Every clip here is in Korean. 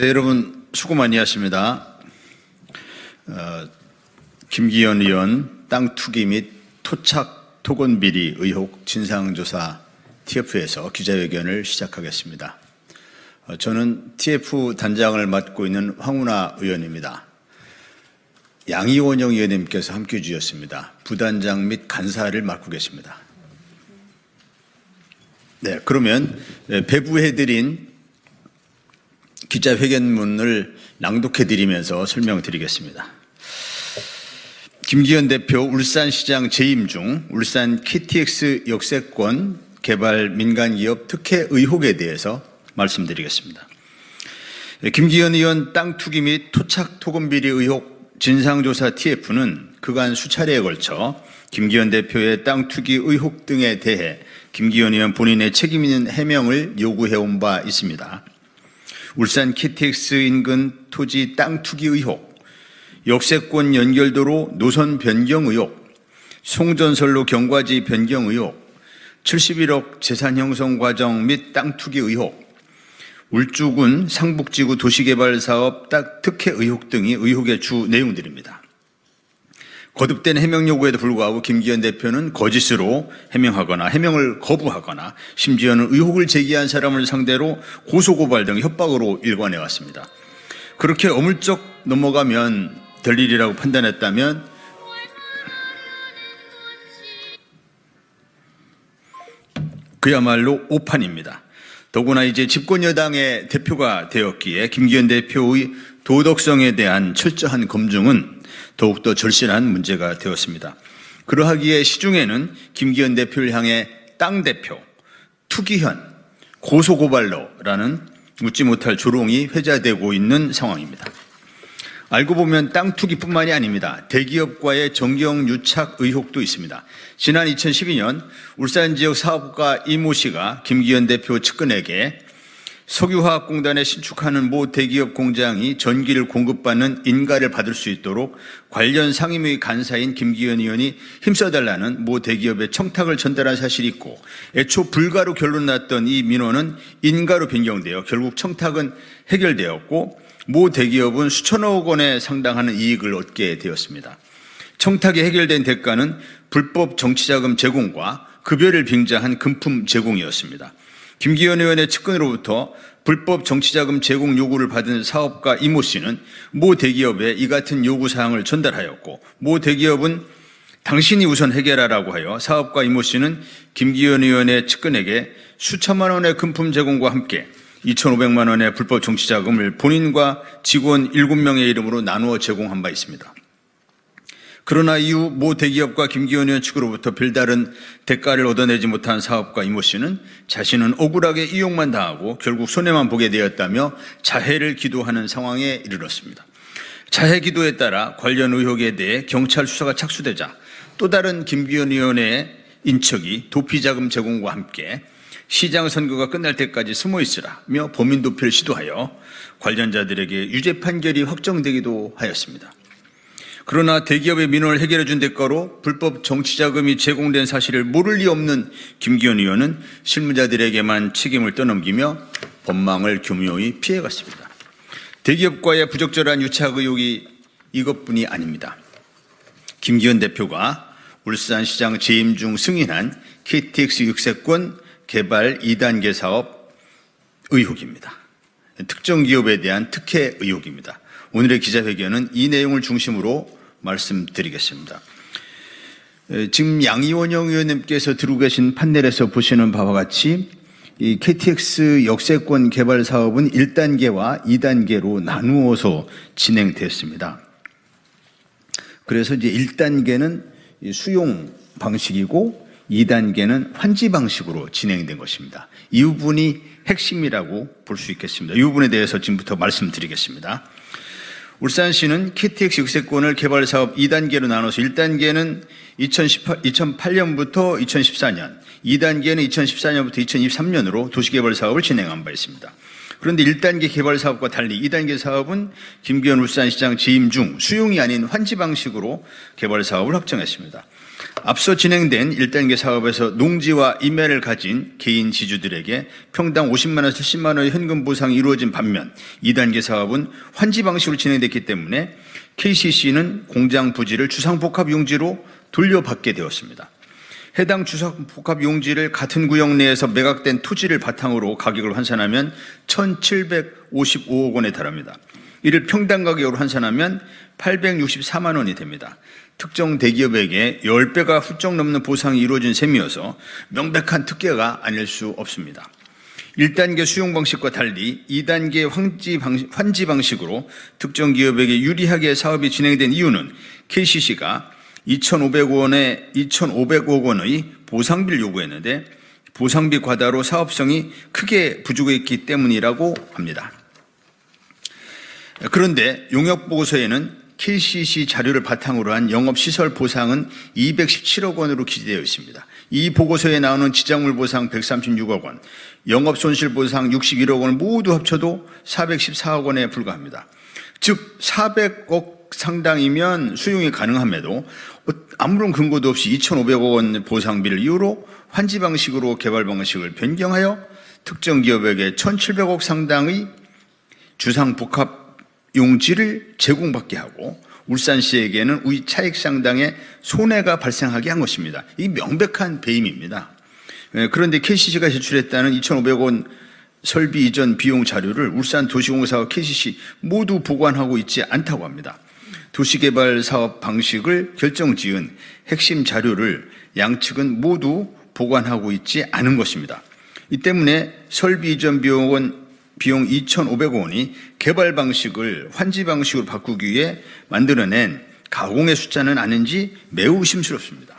네, 여러분 수고 많이 하십니다. 김기현 의원 땅 투기 및 토착 토건 비리 의혹 진상조사 TF에서 기자회견을 시작하겠습니다. 저는 TF 단장을 맡고 있는 황운하 의원입니다. 양이원영 의원님께서 함께 주셨습니다. 부단장 및 간사를 맡고 계십니다. 네, 그러면 배부해드린 기자회견문을 낭독해드리면서 설명드리겠습니다. 김기현 대표 울산시장 재임 중 울산 KTX 역세권 개발 민간기업 특혜 의혹에 대해서 말씀드리겠습니다. 김기현 의원 땅 투기 및 토착 토건 비리 의혹 진상조사 TF는 그간 수차례에 걸쳐 김기현 대표의 땅 투기 의혹 등에 대해 김기현 의원 본인의 책임 있는 해명을 요구해온 바 있습니다. 울산 KTX 인근 토지 땅 투기 의혹, 역세권 연결도로 노선 변경 의혹, 송전선로 경과지 변경 의혹, 71억 재산 형성 과정 및 땅 투기 의혹, 울주군 상북지구 도시개발사업 땅 특혜 의혹 등이 의혹의 주 내용들입니다. 거듭된 해명 요구에도 불구하고 김기현 대표는 거짓으로 해명하거나 해명을 거부하거나 심지어는 의혹을 제기한 사람을 상대로 고소고발 등 협박으로 일관해 왔습니다. 그렇게 어물쩍 넘어가면 될 일이라고 판단했다면 그야말로 오판입니다. 더구나 이제 집권여당의 대표가 되었기에 김기현 대표의 도덕성에 대한 철저한 검증은 더욱더 절실한 문제가 되었습니다. 그러하기에 시중에는 김기현 대표를 향해 땅 대표, 투기현, 고소고발러라는 웃지 못할 조롱이 회자되고 있는 상황입니다. 알고 보면 땅 투기뿐만이 아닙니다. 대기업과의 정경유착 의혹도 있습니다. 지난 2012년 울산 지역 사업가 이모 씨가 김기현 대표 측근에게 석유화학공단에 신축하는 모 대기업 공장이 전기를 공급받는 인가를 받을 수 있도록 관련 상임위 간사인 김기현 의원이 힘써달라는 모 대기업의 청탁을 전달한 사실이 있고 애초 불가로 결론 났던 이 민원은 인가로 변경되어 결국 청탁은 해결되었고 모 대기업은 수천억 원에 상당하는 이익을 얻게 되었습니다. 청탁이 해결된 대가는 불법 정치자금 제공과 급여를 빙자한 금품 제공이었습니다. 김기현 의원의 측근으로부터 불법 정치자금 제공 요구를 받은 사업가 이모 씨는 모 대기업에 이 같은 요구사항을 전달하였고 모 대기업은 당신이 우선 해결하라고 하여 사업가 이모 씨는 김기현 의원의 측근에게 수천만 원의 금품 제공과 함께 2,500만 원의 불법 정치자금을 본인과 직원 7명의 이름으로 나누어 제공한 바 있습니다. 그러나 이후 모 대기업과 김기현 의원 측으로부터 별다른 대가를 얻어내지 못한 사업가 이모 씨는 자신은 억울하게 이용만 당하고 결국 손해만 보게 되었다며 자해를 기도하는 상황에 이르렀습니다. 자해 기도에 따라 관련 의혹에 대해 경찰 수사가 착수되자 또 다른 김기현 의원의 인척이 도피자금 제공과 함께 시장 선거가 끝날 때까지 숨어 있으라며 범인 도피를 시도하여 관련자들에게 유죄 판결이 확정되기도 하였습니다. 그러나 대기업의 민원을 해결해 준 대가로 불법 정치자금이 제공된 사실을 모를 리 없는 김기현 의원은 실무자들에게만 책임을 떠넘기며 법망을 교묘히 피해갔습니다. 대기업과의 부적절한 유착 의혹이 이것뿐이 아닙니다. 김기현 대표가 울산시장 재임 중 승인한 KTX 역세권 개발 2단계 사업 의혹입니다. 특정 기업에 대한 특혜 의혹입니다. 오늘의 기자회견은 이 내용을 중심으로 말씀드리겠습니다. 지금 양이원영 의원님께서 들고 계신 판넬에서 보시는 바와 같이 이 KTX 역세권 개발 사업은 1단계와 2단계로 나누어서 진행됐습니다. 그래서 이제 1단계는 수용 방식이고 2단계는 환지 방식으로 진행된 것입니다. 이 부분이 핵심이라고 볼 수 있겠습니다. 이 부분에 대해서 지금부터 말씀드리겠습니다. 울산시는 KTX 역세권을 개발 사업 2단계로 나눠서 1단계는 2008년부터 2014년, 2단계는 2014년부터 2023년으로 도시개발 사업을 진행한 바 있습니다. 그런데 1단계 개발 사업과 달리 2단계 사업은 김기현 울산시장 재임 중 수용이 아닌 환지 방식으로 개발 사업을 확정했습니다. 앞서 진행된 1단계 사업에서 농지와 임야를 가진 개인 지주들에게 평당 50만 원에서 70만 원의 현금 보상이 이루어진 반면 2단계 사업은 환지 방식으로 진행됐기 때문에 KCC는 공장 부지를 주상복합용지로 돌려받게 되었습니다. 해당 주상복합용지를 같은 구역 내에서 매각된 토지를 바탕으로 가격을 환산하면 1,755억 원에 달합니다. 이를 평당 가격으로 환산하면 864만 원이 됩니다. 특정 대기업에게 10배가 훌쩍 넘는 보상이 이루어진 셈이어서 명백한 특혜가 아닐 수 없습니다. 1단계 수용 방식과 달리 2단계 환지 방식으로 특정 기업에게 유리하게 사업이 진행된 이유는 KCC가 2,500억 원의 보상비를 요구했는데 보상비 과다로 사업성이 크게 부족했기 때문이라고 합니다. 그런데 용역보고서에는 KCC 자료를 바탕으로 한 영업시설 보상은 217억 원으로 기재되어 있습니다. 이 보고서에 나오는 지작물 보상 136억 원, 영업손실 보상 61억 원을 모두 합쳐도 414억 원에 불과합니다. 즉 400억 상당이면 수용이 가능함에도 아무런 근거도 없이 2,500억 원 보상비를 이유로 환지 방식으로 개발 방식을 변경하여 특정 기업에게 1,700억 상당의 주상복합 용지를 제공받게 하고 울산시에게는 의 차익 상당의 손해가 발생하게 한 것입니다. 이 명백한 배임입니다. 그런데 KCC가 제출했다는 2,500억 원 설비 이전 비용 자료를 울산도시공사와 KCC 모두 보관하고 있지 않다고 합니다. 도시개발 사업 방식을 결정지은 핵심 자료를 양측은 모두 보관하고 있지 않은 것입니다. 이 때문에 설비 이전 비용 2,500억 원이 개발 방식을 환지 방식으로 바꾸기 위해 만들어낸 가공의 숫자는 아닌지 매우 의심스럽습니다.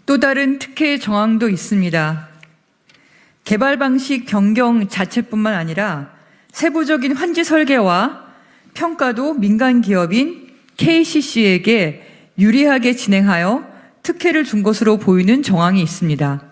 또 다른 특혜 정황도 있습니다. 개발 방식 변경 자체뿐만 아니라 세부적인 환지 설계와 평가도 민간 기업인 KCC에게 유리하게 진행하여 특혜를 준 것으로 보이는 정황이 있습니다.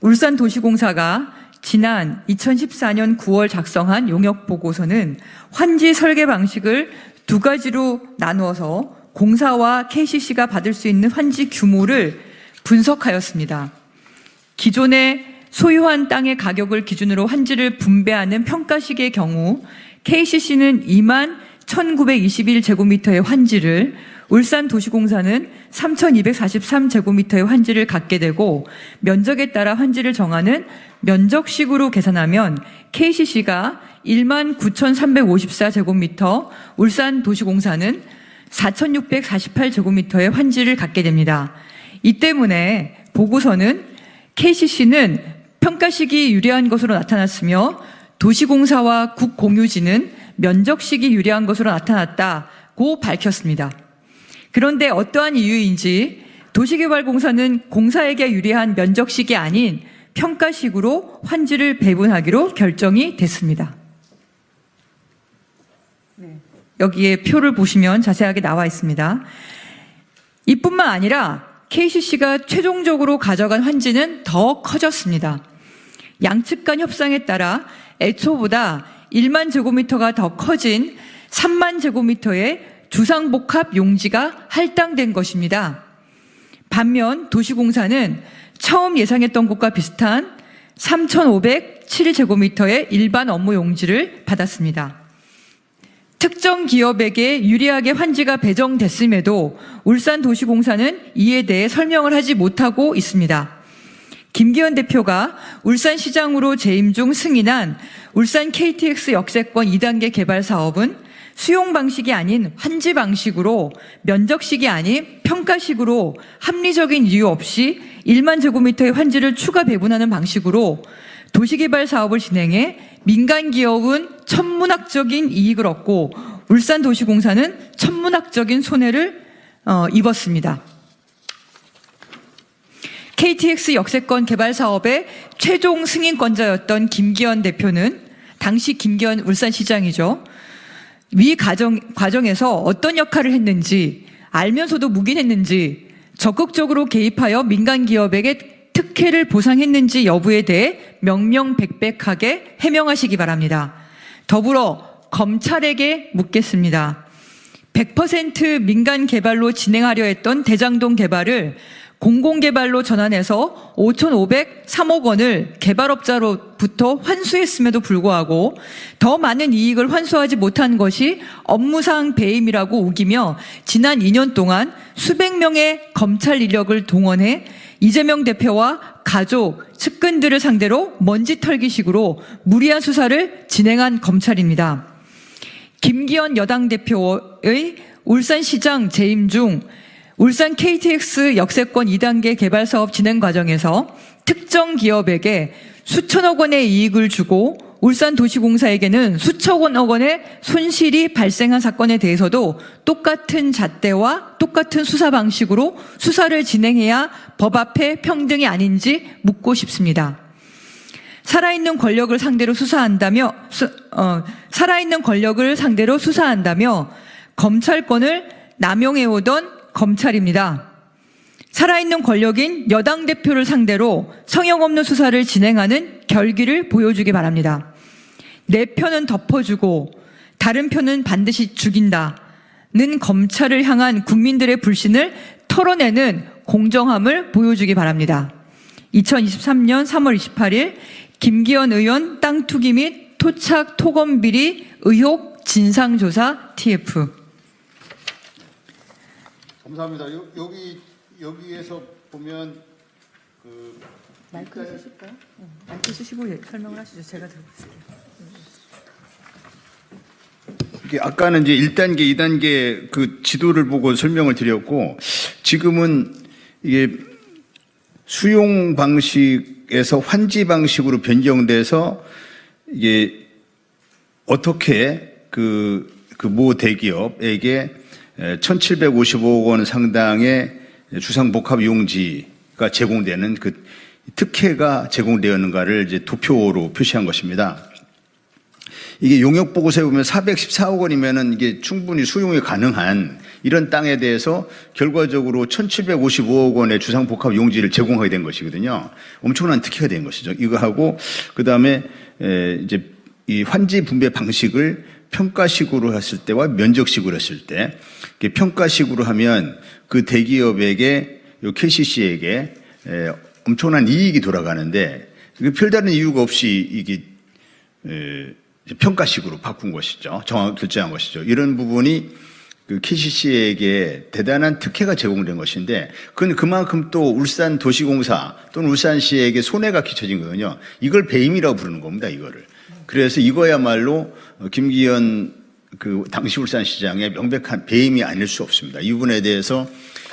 울산도시공사가 지난 2014년 9월 작성한 용역보고서는 환지 설계 방식을 두 가지로 나누어서 공사와 KCC가 받을 수 있는 환지 규모를 분석하였습니다. 기존의 소유한 땅의 가격을 기준으로 환지를 분배하는 평가식의 경우 KCC는 2만 1,921제곱미터의 환지를, 울산도시공사는 3,243제곱미터의 환지를 갖게 되고 면적에 따라 환지를 정하는 면적식으로 계산하면 KCC가 1만 9,354제곱미터, 울산도시공사는 4,648제곱미터의 환지를 갖게 됩니다. 이 때문에 보고서는 KCC는 평가식이 유리한 것으로 나타났으며 도시공사와 국공유지는 면적식이 유리한 것으로 나타났다고 밝혔습니다. 그런데 어떠한 이유인지 도시개발공사는 공사에게 유리한 면적식이 아닌 평가식으로 환지를 배분하기로 결정이 됐습니다. 여기에 표를 보시면 자세하게 나와 있습니다. 이뿐만 아니라 KCC가 최종적으로 가져간 환지는 더 커졌습니다. 양측 간 협상에 따라 애초보다 1만 제곱미터가 더 커진 3만 제곱미터의 주상복합 용지가 할당된 것입니다. 반면 도시공사는 처음 예상했던 것과 비슷한 3,507제곱미터의 일반 업무 용지를 받았습니다. 특정 기업에게 유리하게 환지가 배정됐음에도 울산도시공사는 이에 대해 설명을 하지 못하고 있습니다. 김기현 대표가 울산시장으로 재임 중 승인한 울산 KTX 역세권 2단계 개발 사업은 수용 방식이 아닌 환지 방식으로 면적식이 아닌 평가식으로 합리적인 이유 없이 1만 제곱미터의 환지를 추가 배분하는 방식으로 도시개발 사업을 진행해 민간 기업은 천문학적인 이익을 얻고 울산도시공사는 천문학적인 손해를 입었습니다. KTX 역세권 개발 사업의 최종 승인권자였던 김기현 대표는 당시 김기현 울산시장이죠. 위 과정에서 어떤 역할을 했는지 알면서도 묵인했는지 적극적으로 개입하여 민간 기업에게 특혜를 보상했는지 여부에 대해 명명백백하게 해명하시기 바랍니다. 더불어 검찰에게 묻겠습니다. 100% 민간 개발로 진행하려 했던 대장동 개발을 공공개발로 전환해서 5,503억 원을 개발업자로부터 환수했음에도 불구하고 더 많은 이익을 환수하지 못한 것이 업무상 배임이라고 우기며 지난 2년 동안 수백 명의 검찰 인력을 동원해 이재명 대표와 가족, 측근들을 상대로 먼지 털기식으로 무리한 수사를 진행한 검찰입니다. 김기현 여당 대표의 울산시장 재임 중 울산 KTX 역세권 2단계 개발 사업 진행 과정에서 특정 기업에게 수천억 원의 이익을 주고 울산도시공사에게는 수천억 원의 손실이 발생한 사건에 대해서도 똑같은 잣대와 똑같은 수사 방식으로 수사를 진행해야 법 앞에 평등이 아닌지 묻고 싶습니다. 살아있는 권력을 상대로 수사한다며 검찰권을 남용해오던 검찰입니다. 살아있는 권력인 여당 대표를 상대로 성역 없는 수사를 진행하는 결기를 보여주기 바랍니다. 내 편은 덮어주고 다른 편은 반드시 죽인다는 검찰을 향한 국민들의 불신을 털어내는 공정함을 보여주기 바랍니다. 2023년 3월 28일 김기현 의원 땅 투기 및 토착 토건 비리 의혹 진상조사 TF. 감사합니다. 여기에서 보면 마이크 쓰실까요? 마이크 쓰시고 설명을 하시죠. 제가 들어볼게요. 아까는 이제 1단계, 2단계 그 지도를 보고 설명을 드렸고, 지금은 이게 수용 방식에서 환지 방식으로 변경돼서 이게 어떻게 모 대기업에게 1,755억 원 상당의 주상복합용지가 제공되는 그 특혜가 제공되었는가를 이제 도표로 표시한 것입니다. 이게 용역보고서에 보면 414억 원이면은 이게 충분히 수용이 가능한 이런 땅에 대해서 결과적으로 1,755억 원의 주상복합용지를 제공하게 된 것이거든요. 엄청난 특혜가 된 것이죠. 이거 하고 그다음에 이제 이 환지 분배 방식을 평가식으로 했을 때와 면적식으로 했을 때, 평가식으로 하면 그 대기업에게, 요 KCC에게 엄청난 이익이 돌아가는데, 별다른 이유가 없이 이게 평가식으로 바꾼 것이죠. 결정한 것이죠. 이런 부분이 그 KCC에게 대단한 특혜가 제공된 것인데, 그건 그만큼 또 울산도시공사 또는 울산시에게 손해가 끼쳐진 거거든요. 이걸 배임이라고 부르는 겁니다, 이거를. 그래서 이거야말로 김기현 당시 울산시장의 명백한 배임이 아닐 수 없습니다. 이 부분에 대해서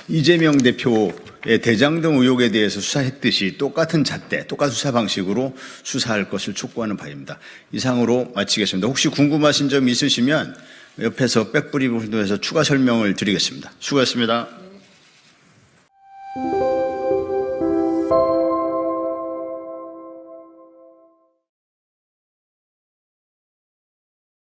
이재명 대표의 대장동 의혹에 대해서 수사했듯이 똑같은 잣대, 똑같은 수사 방식으로 수사할 것을 촉구하는 바입니다. 이상으로 마치겠습니다. 혹시 궁금하신 점 있으시면 옆에서 백브리핑을 통해서 추가 설명을 드리겠습니다. 수고하셨습니다.